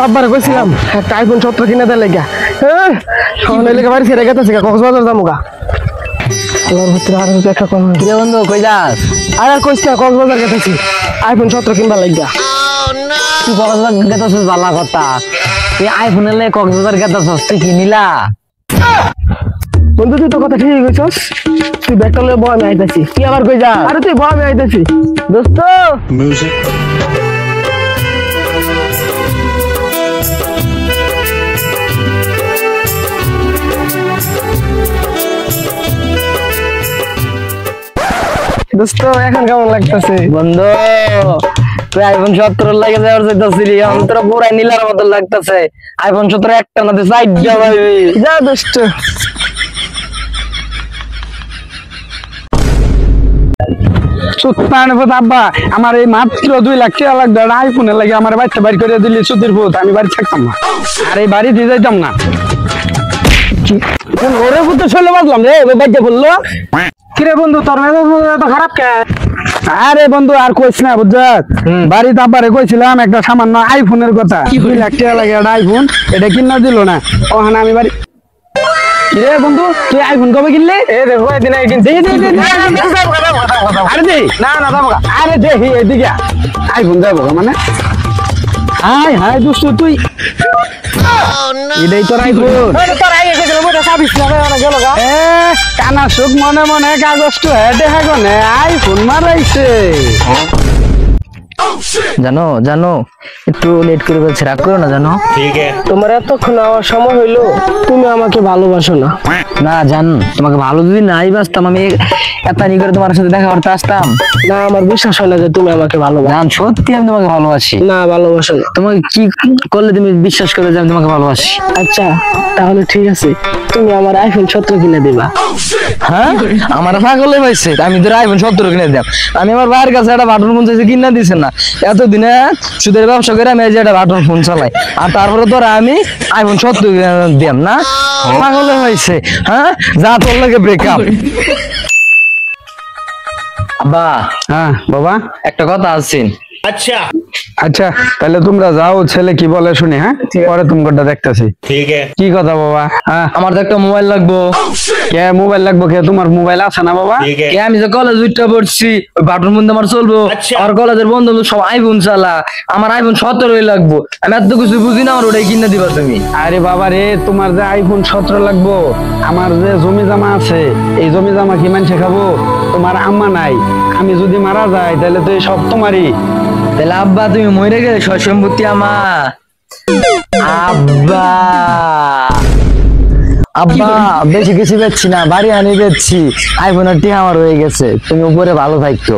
আব্বারে কইছিলাম একটা আইফোন 17 কিনে দেয় লেগা। হ্যাঁ সকালে লেগে বাড়ি ছেড়ে গেতেছে কক্সবাজার যামুগা। আল্লাহর ভিতরে আর একটা কম কি বন্ধু কই যাস? আর কইছ না কক্সবাজার গেতেছি আইফোন 17 কিনবা লেগা। তুই কক্সবাজার গেতেছিস ভালো কথা, তুই আইফোন এলে কক্সবাজার গেতেছিস তুই কি নিলা? বন্ধু তুই তো কথা ঠিকই কইছস, তুই ব্যাগটা লয়ে বয় আমি আইতাছি। তুই আবার কই যা? আরে তুই বয় আমি আইতাছি দোস্ত। মিউজিক দোস্ত এখন কেমন লাগতেছে? বন্ধু তুই আইফোন 17 লাগে যাওয়ার চাইতেছিলি, এখন তোর পুরাই নীলার মতো লাগতেছে। আইফোন 17 একটা না তুই সাইডটা ভাবি যা দোস্ত। আব্বা আমার এই মাত্র 2 লাখ টাকা লাগবে আইফোনের লাগে, আমার বাচ্চা বাড়ি করে দিলি সুতির ভূত, আমি বাড়ি থাকতাম না আর এই বাড়ি দিয়ে যাইতাম না। ওরে ভূত চলে বাজলাম রে বাচ্চা বললো। কিরে বন্ধু তোর এত খারাপ কে? আরে বন্ধু আর কইস না বুঝছস, বাড়িতে আব্বারে কইছিলাম একটা সামান্য আইফোনের কথা, 2 লাখ টাকা লাগে একটা আইফোন, এটা কিনা দিল না। ওখানে আমি বাড়ি কিরে বন্ধু তুই আইফোন কবে কিনলি? এ দেখো এদিন কিনছি। আরে দে না না যাবো, আরে দেখি এদিকে আইফোন যাবো মানে। হাই হাই দুষ্টু তুই এটাই তোর আইফোন? কানা সুখ মনে মনে কাগজ তো দেখা গনে আইফোন মারাইছে। জানো জানো একটু লেট করে বলছি, রাগ করো না জানো। ঠিক আছে তোমার এতক্ষণ আমার সময় হইলো, তুমি আমাকে ভালোবাসো না? না জান তোমাকে ভালো যদি নাই বাসতাম আমি এতানি করে তোমার সাথে দেখা করতে আসতাম না। আমার বিশ্বাস হয় না যে তুমি আমাকে ভালোবাসো। জান সত্যি আমি তোমাকে ভালোবাসি। না ভালোবাসো না। তোমাকে কি করলে তুমি বিশ্বাস করবে যে আমি তোমাকে ভালোবাসি? আচ্ছা তাহলে ঠিক আছে, তুমি আমার আইফোন 17 কিনে দিবা। হ্যাঁ আমার পাগলে পাইছে, আমি তোর আইফোন 17 কিনে দিলাম। আমি আমার ভাইয়ের কাছে একটা বাটন ফোন চাইছি, কিনা দিছে না। এতদিনে সুদের ব্যবসা করে আমি যে একটা বাটন ফোন চালাই, আর তারপরে তোরা আমি আইফোন 17 কিনে দিলাম না। পাগলে হয়েছে। হ্যাঁ যা তোর লাগে ব্রেকআপ। আব্বা হ্যাঁ বাবা একটা কথা আছে। আচ্ছা আচ্ছা তাহলে তোমরা যাও, ছেলে কি বলে শুনি। হ্যাঁ পরে তোমারটা দেখতেছি। ঠিক আছে কি কথা বাবা? হ্যাঁ আমার তো একটা মোবাইল লাগবো। কে মোবাইল লাগবো? কে তোমার মোবাইল আছে না বাবা? কে আমি যে কলেজ উঠতে পড়ছি ওই বাটন ফোন আমার চলবো, আর কলেজের বন্ধু সব আইফোন চালা, আমার আইফোন 17 লাগবো। আমি এত কিছু বুঝি না, আমার ওটাই কিনে দিবা তুমি। আরে বাবা রে তোমার যে আইফোন 17 লাগবো, আমার যে জমি জামা আছে এই জমি জামা কি মানুষে খাবো? তোমার আম্মা নাই, আমি যদি মারা যাই তাহলে তো সব তোমারই। তাহলে আব্বা তুমি মরে গেলে সয় সম্পত্তি আমার। আব্বা আব্বা বেশি কিছু বেচছি না, বাড়ি আনি বেচছি, আইফোনের টি আমার হয়ে গেছে। তুমি উপরে ভালো থাকতো।